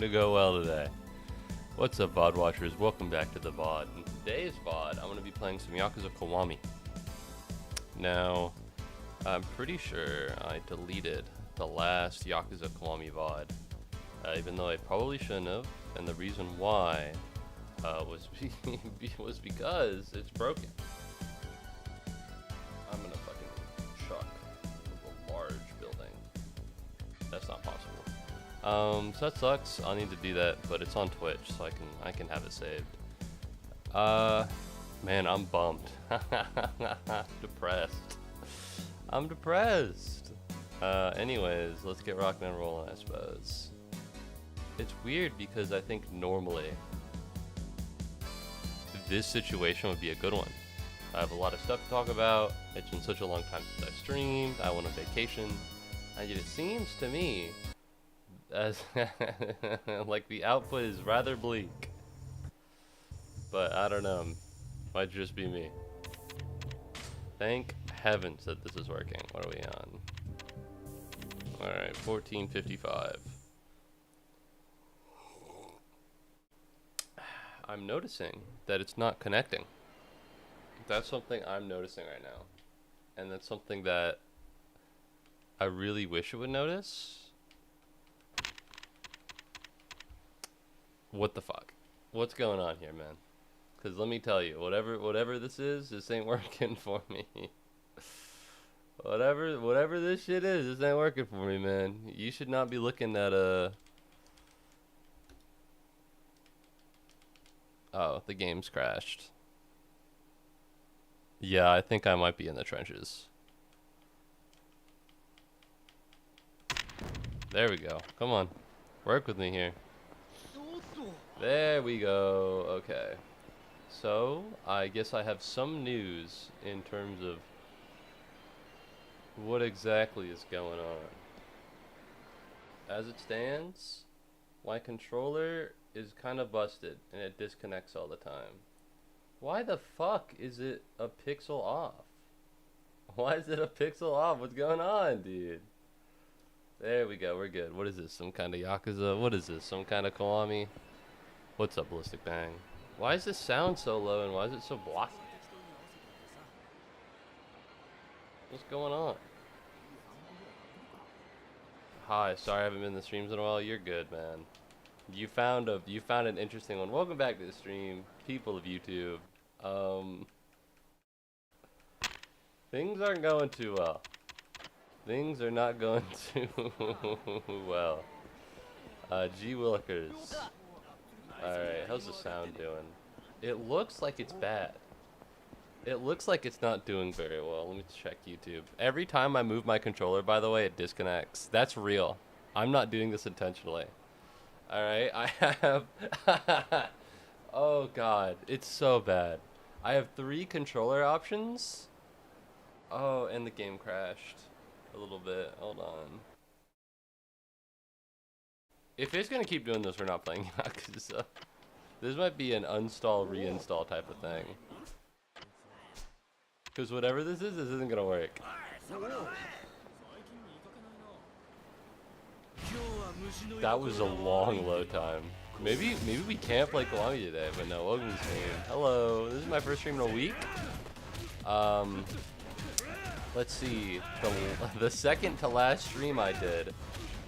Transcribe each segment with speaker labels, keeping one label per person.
Speaker 1: to go well today. What's up, VOD watchers? Welcome back to the VOD. In today's VOD, I'm going to be playing some Yakuza Kiwami. Now, I'm pretty sure I deleted the last Yakuza Kiwami VOD, even though I probably shouldn't have, and the reason why was because it's broken. I'm going to fucking chuck a large building. That's not possible. So that sucks. I'll need to do that, but it's on Twitch, so I can have it saved. Man, I'm bummed. Depressed. I'm depressed. Anyways, let's get rocking and rolling, I suppose. It's weird because I think normally this situation would be a good one. I have a lot of stuff to talk about. It's been such a long time since I streamed. I went on vacation. And yet it seems to me as like the output is rather bleak. But I don't know. Might just be me. Thank heavens that this is working. What are we on? Alright, 1455. I'm noticing that it's not connecting. That's something I'm noticing right now. And that's something that I really wish it would notice. What the fuck? What's going on here, man? Because let me tell you, whatever this is, this ain't working for me. whatever this shit is, this ain't working for me, man. You should not be looking at a... Oh, the game's crashed. Yeah, I think I might be in the trenches. There we go. Come on. Work with me here. There we go. Okay. So, I guess I have some news in terms of what exactly is going on. As it stands, my controller is kind of busted and it disconnects all the time. Why the fuck is it a pixel off? Why is it a pixel off? What's going on, dude? There we go. We're good. What is this? Some kind of Yakuza? What is this? Some kind of Kiwami? What's up, Ballistic Bang? Why is this sound so low and why is it so blocky? What's going on? Hi, sorry I haven't been in the streams in a while. You're good, man. You found an interesting one. Welcome back to the stream, people of YouTube. Things aren't going too well. Things are not going too well. G Willikers. Alright, how's the sound doing? It looks like it's bad. It looks like it's not doing very well. Let me check YouTube. Every time I move my controller, by the way, it disconnects. That's real. I'm not doing this intentionally. Alright, I have... Oh god, it's so bad. I have 3 controller options. Oh, and the game crashed a little bit. Hold on. If it's gonna keep doing this, we're not playing Yakuza. This might be an uninstall, reinstall type of thing. Because whatever this isn't gonna work. That was a long load time. Maybe we can't play Kiwami today, but no, welcome to the stream. Hello, this is my first stream in a week. Let's see, the second to last stream I did,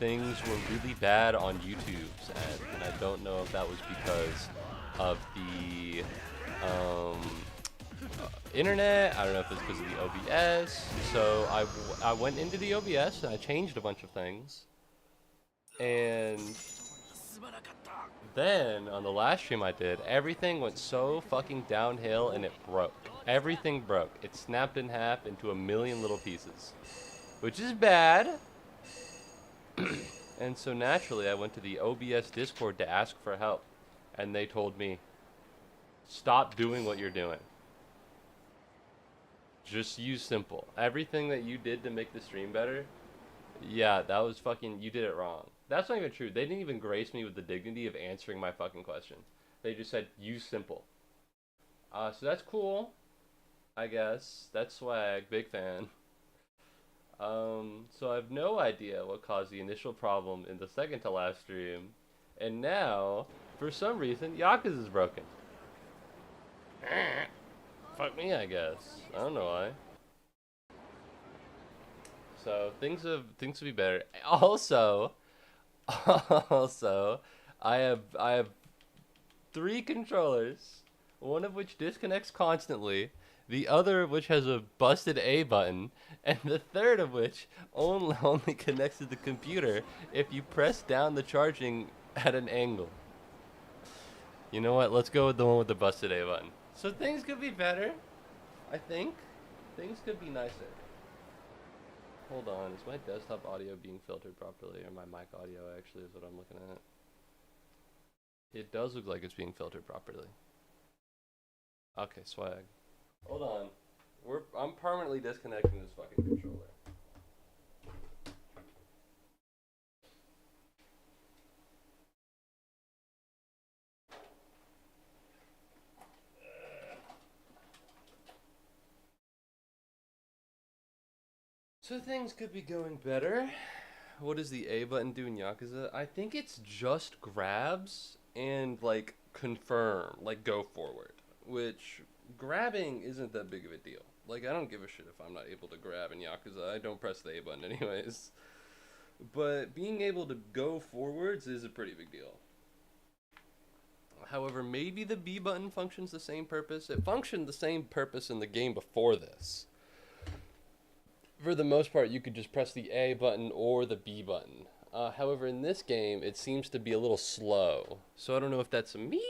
Speaker 1: things were really bad on YouTube's end, and I don't know if that was because of the internet. I don't know if it's because of the OBS. So I went into the OBS and I changed a bunch of things, and then on the last stream I did, everything went so fucking downhill and it broke. Everything broke. It snapped in half into a million little pieces, which is bad. And so naturally I went to the OBS Discord to ask for help, and they told me, stop doing what you're doing. Just use simple. Everything that you did to make the stream better, yeah, that was fucking, you did it wrong. That's not even true. They didn't even grace me with the dignity of answering my fucking question. They just said, use simple. So that's cool, I guess. That's swag, big fan. So I have no idea what caused the initial problem in the second to last stream, And now, for some reason, Yakuza's broken. Fuck me, I guess. I don't know why. So things will be better. Also, also, I have three controllers, one of which disconnects constantly, the other of which has a busted A button, and the third of which only connects to the computer if you press down the charging at an angle. You know what? Let's go with the one with the busted A button. So things could be better, I think. Things could be nicer. Hold on, is my desktop audio being filtered properly, or my mic audio actually is what I'm looking at? It does look like it's being filtered properly. Okay, swag. Hold on. I'm permanently disconnecting this fucking controller. So things could be going better. What does the A button do in Yakuza? I think it's just grabs and like confirm, like go forward. Which grabbing isn't that big of a deal. Like I don't give a shit if I'm not able to grab in Yakuza. I don't press the A button anyways. But being able to go forwards is a pretty big deal. However, maybe the B button functions the same purpose. It functioned the same purpose in the game before this. For the most part, you could just press the A button or the B button. However, in this game, it seems to be a little slow. So I don't know if that's me,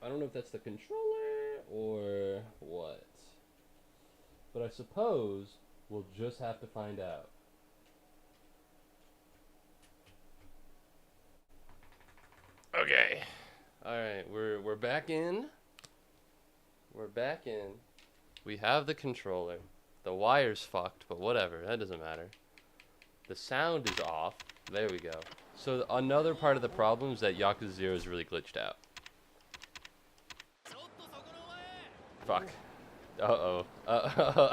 Speaker 1: I don't know if that's the controller, or what. But I suppose we'll just have to find out. Okay. Alright, we're back in. We're back in. We have the controller. The wire's fucked, but whatever, that doesn't matter. The sound is off. There we go. So another part of the problem is that Yakuza 0 is really glitched out. Fuck. Uh-oh.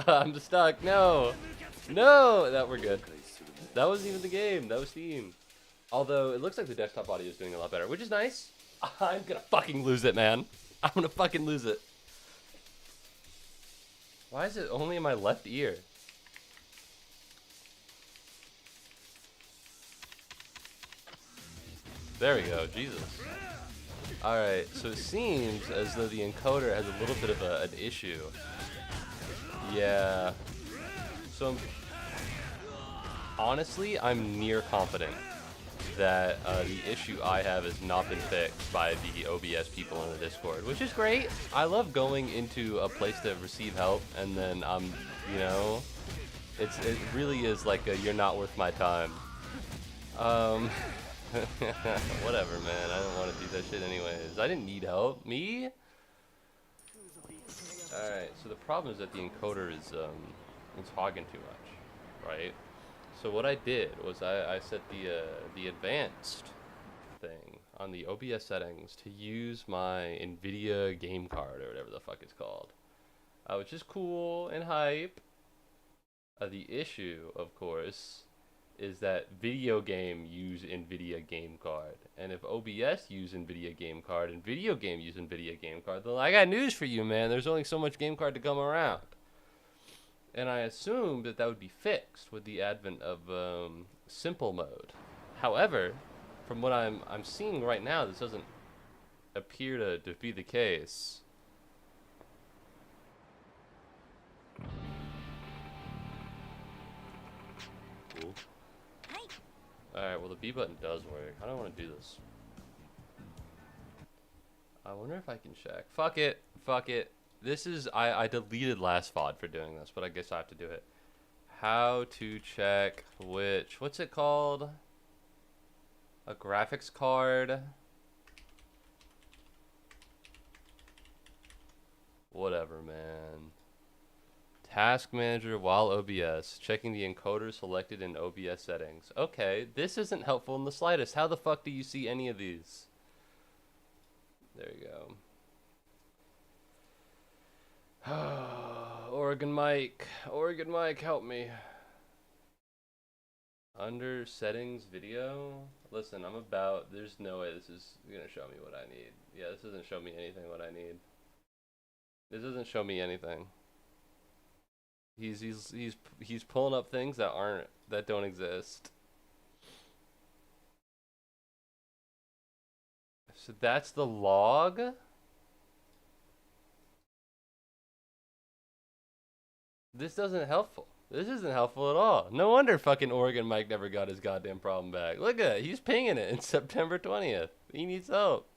Speaker 1: I'm stuck. No. No! That we're good. That wasn't even the game. That was Steam. Although, it looks like the desktop audio is doing a lot better, which is nice. I'm gonna fucking lose it, man. I'm gonna fucking lose it. Why is it only in my left ear? There we go, Jesus. Alright, so it seems as though the encoder has a little bit of an issue. Yeah. So, honestly, I'm near confident that the issue I have has not been fixed by the OBS people in the Discord, which is great. I love going into a place to receive help, and then you know, it really is like a, you're not worth my time. Whatever, man. I don't want to do that shit anyways. I didn't need help. Me? Alright, so the problem is that the encoder is hogging too much, right? So what I did was I set the advanced thing on the OBS settings to use my NVIDIA game card or whatever the fuck it's called, which is cool and hype. The issue, of course, is that video game use NVIDIA game card, and if OBS use NVIDIA game card and video game use NVIDIA game card, then I got news for you, man. There's only so much game card to come around. And I assumed that that would be fixed with the advent of simple mode. However, from what I'm seeing right now, this doesn't appear to be the case. Cool. Alright, well the B button does work. I don't want to do this. I wonder if I can check. Fuck it. Fuck it. This is, I deleted last VOD for doing this, but I guess I have to do it. How to check which, what's it called? A graphics card? Whatever, man. Task manager while OBS. Checking the encoder selected in OBS settings. Okay, this isn't helpful in the slightest. How the fuck do you see any of these? There you go. Oregon Mike, help me. Under settings video. Listen, there's no way this is gonna show me what I need. Yeah, this doesn't show me anything what I need. This doesn't show me anything. He's pulling up things that don't exist. So that's the log? This isn't helpful. This isn't helpful at all. No wonder fucking Oregon Mike never got his goddamn problem back. Look at it. He's pinging it in September 20th. He needs help.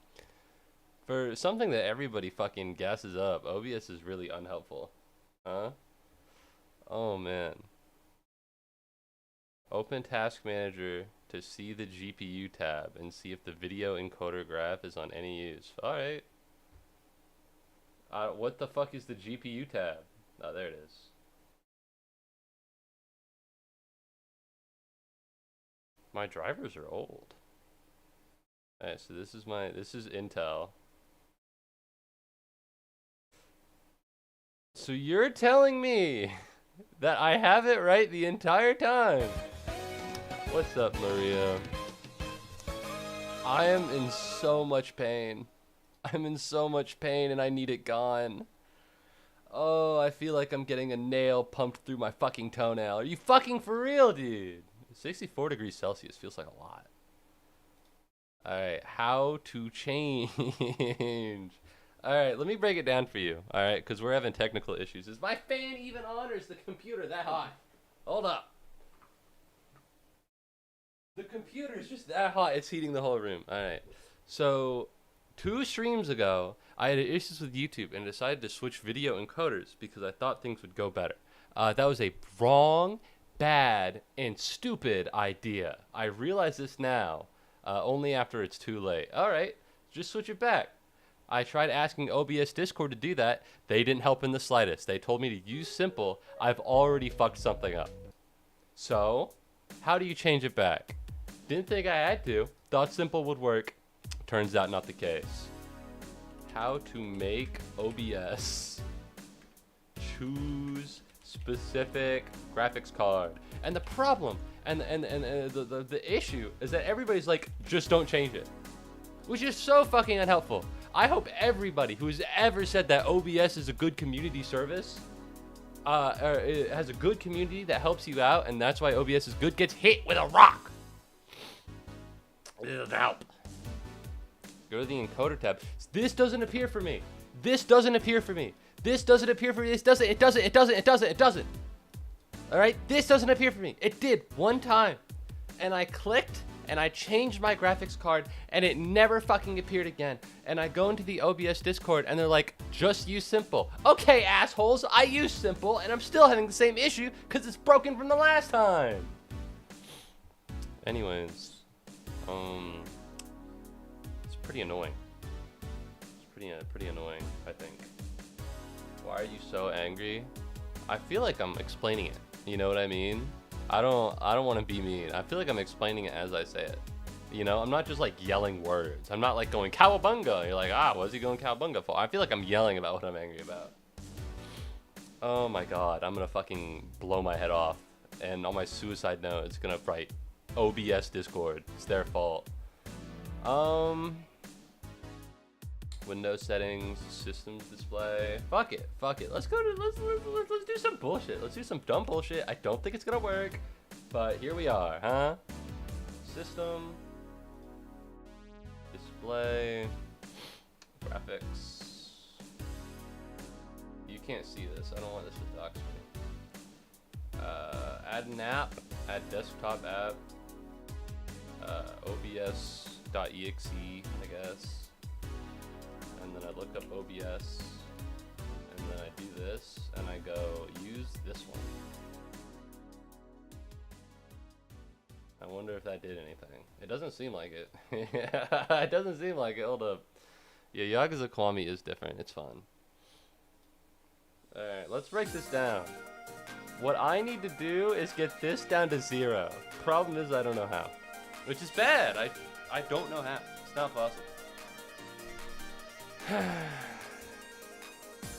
Speaker 1: For something that everybody fucking gasses up, OBS is really unhelpful. Huh? Oh, man. Open Task Manager to see the GPU tab and see if the video encoder graph is on any use. Alright. What the fuck is the GPU tab? Oh, there it is. My drivers are old. Alright, so this is Intel. So you're telling me that I have it right the entire time? What's up, Maria? I am in so much pain. I'm in so much pain and I need it gone. Oh, I feel like I'm getting a nail pumped through my fucking toenail. Are you fucking for real, dude? 64 degrees Celsius feels like a lot. Alright, how to change. Alright, let me break it down for you. Alright, because we're having technical issues. Is my fan even on or is the computer that hot? Hold up. The computer's just that hot, it's heating the whole room. Alright, so 2 streams ago, I had issues with YouTube and decided to switch video encoders because I thought things would go better. That was a wrong, bad, and stupid idea. I realize this now, only after it's too late. Alright, just switch it back. I tried asking OBS Discord to do that. They didn't help in the slightest. They told me to use simple. I've already fucked something up. So, how do you change it back? Didn't think I had to. Thought simple would work. Turns out not the case. How to make OBS choose specific graphics card. And the problem and the issue is that everybody's like, just don't change it. Which is so fucking unhelpful. I hope everybody who's ever said that OBS is a good community service, or it has a good community that helps you out, and that's why OBS is good, gets hit with a rock. It'll help. Go to the encoder tab. This doesn't appear for me. This doesn't appear for me. This doesn't appear for me. This doesn't. It doesn't. It doesn't. It doesn't. It doesn't. All right. This doesn't appear for me. It did one time, and I clicked and I changed my graphics card, and it never fucking appeared again. And I go into the OBS Discord, and they're like, "Just use simple." Okay, assholes. I use simple, and I'm still having the same issue because it's broken from the last time. Anyways, it's pretty annoying. It's pretty annoying, I think. Why are you so angry? I feel like I'm explaining it. You know what I mean? I don't want to be mean. I feel like I'm explaining it as I say it. You know, I'm not just like yelling words. I'm not like going cowabunga. You're like, what's he going cowabunga for? I feel like I'm yelling about what I'm angry about. Oh my god, I'm gonna fucking blow my head off. And on my suicide note, it's gonna write OBS Discord. It's their fault. Windows settings, systems display. Fuck it. Let's do some bullshit. Let's do some dumb bullshit. I don't think it's gonna work, but here we are, huh? System, display, graphics. You can't see this. I don't want this to dox me. Add an app. Add desktop app. OBS.exe, I guess. And then I look up OBS, and then I do this, and I go, use this one. I wonder if that did anything. It doesn't seem like it. It doesn't seem like it. Hold up. Yeah, Yakuza Kiwami is different. It's fun. Alright, let's break this down. What I need to do is get this down to 0. Problem is I don't know how. Which is bad. I don't know how. It's not possible.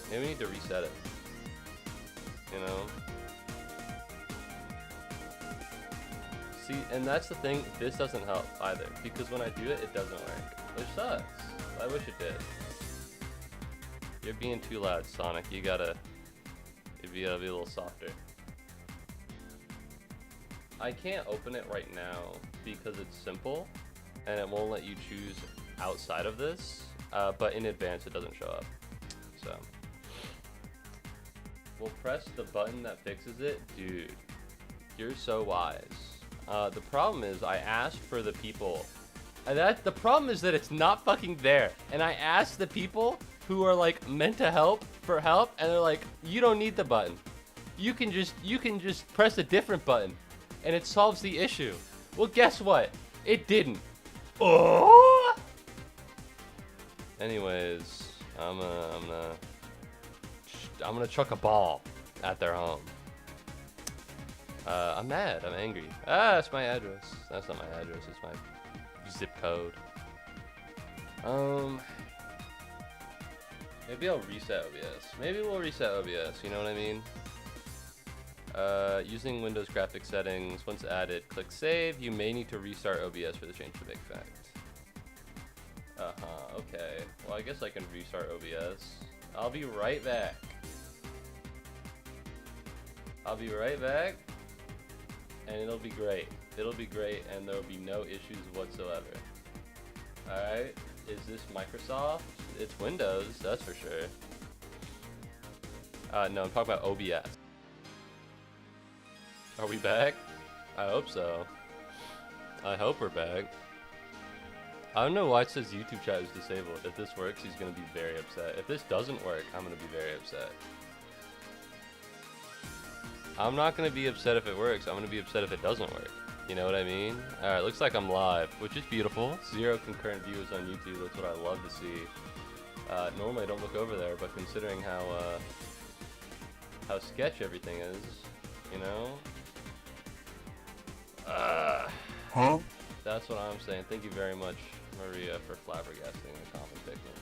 Speaker 1: Maybe we need to reset it. You know? See, and that's the thing, this doesn't help either, because when I do it, it doesn't work, which sucks. I wish it did. You're being too loud, Sonic. You gotta be a little softer. I can't open it right now because it's simple, and it won't let you choose outside of this, but in advance it doesn't show up. So, we'll press the button that fixes it. Dude, you're so wise. The problem is I asked for the people, and the problem is that it's not fucking there. And I asked the people who are like meant to help for help, and they're like, you don't need the button. You can just press a different button, and it solves the issue. Well, guess what? It didn't. Oh. Anyways, I'm gonna chuck a ball at their home. I'm mad. I'm angry. Ah, that's my address. That's not my address. It's my zip code. Maybe I'll reset OBS. Maybe we'll reset OBS. You know what I mean? Using Windows graphics settings. Once added, click save. You may need to restart OBS for the change to take effect. Okay. Well, I guess I can restart OBS. I'll be right back. I'll be right back. And it'll be great. It'll be great, and there'll be no issues whatsoever. Alright, is this Microsoft? It's Windows, that's for sure. No, I'm talking about OBS. Are we back? I hope so. I hope we're back. I don't know why it says YouTube chat is disabled. If this works, he's gonna be very upset. If this doesn't work, I'm gonna be very upset. I'm not going to be upset if it works. I'm going to be upset if it doesn't work. You know what I mean? Alright, looks like I'm live, which is beautiful. 0 concurrent viewers on YouTube. That's what I love to see. Normally I don't look over there, but considering how sketch everything is, you know?
Speaker 2: Huh?
Speaker 1: That's what I'm saying. Thank you very much, Maria, for flabbergasting the common pigment.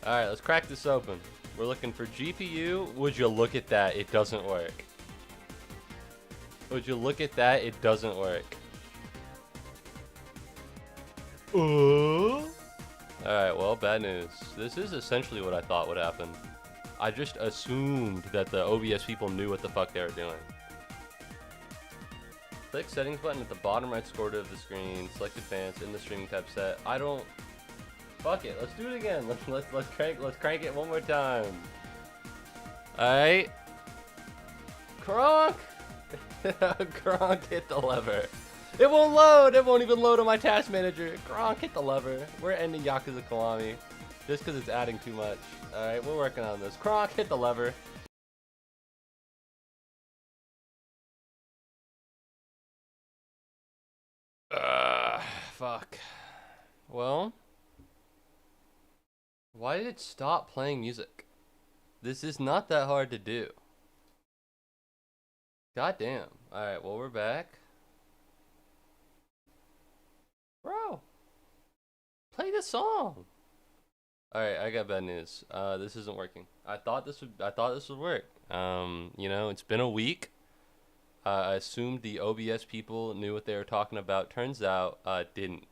Speaker 1: Alright, let's crack this open. We're looking for GPU. Would you look at that? It doesn't work. Would you look at that? It doesn't work. Alright, well, bad news. This is essentially what I thought would happen. I just assumed that the OBS people knew what the fuck they were doing. Click settings button at the bottom right corner of the screen. Select advanced in the streaming tab set. I don't... Fuck it, let's do it again. Let's crank it one more time. Alright. Kronk! Kronk, hit the lever. It won't load! It won't even load on my task manager. Kronk, hit the lever. We're ending Yakuza Kiwami. Just because it's adding too much. Alright, we're working on this. Kronk, hit the lever. Fuck. Well... Why did it stop playing music? This is not that hard to do. God damn. Alright, well, we're back. Bro. Play the song. Alright, I got bad news. This isn't working. I thought this would work. You know, it's been a week. I assumed the OBS people knew what they were talking about. Turns out, it didn't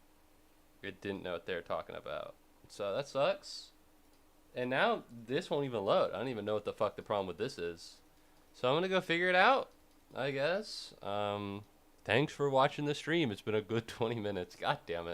Speaker 1: know what they were talking about. So that sucks. And now this won't even load. I don't even know what the fuck the problem with this is. So I'm gonna go figure it out, I guess. Thanks for watching the stream. It's been a good 20 minutes. God damn it.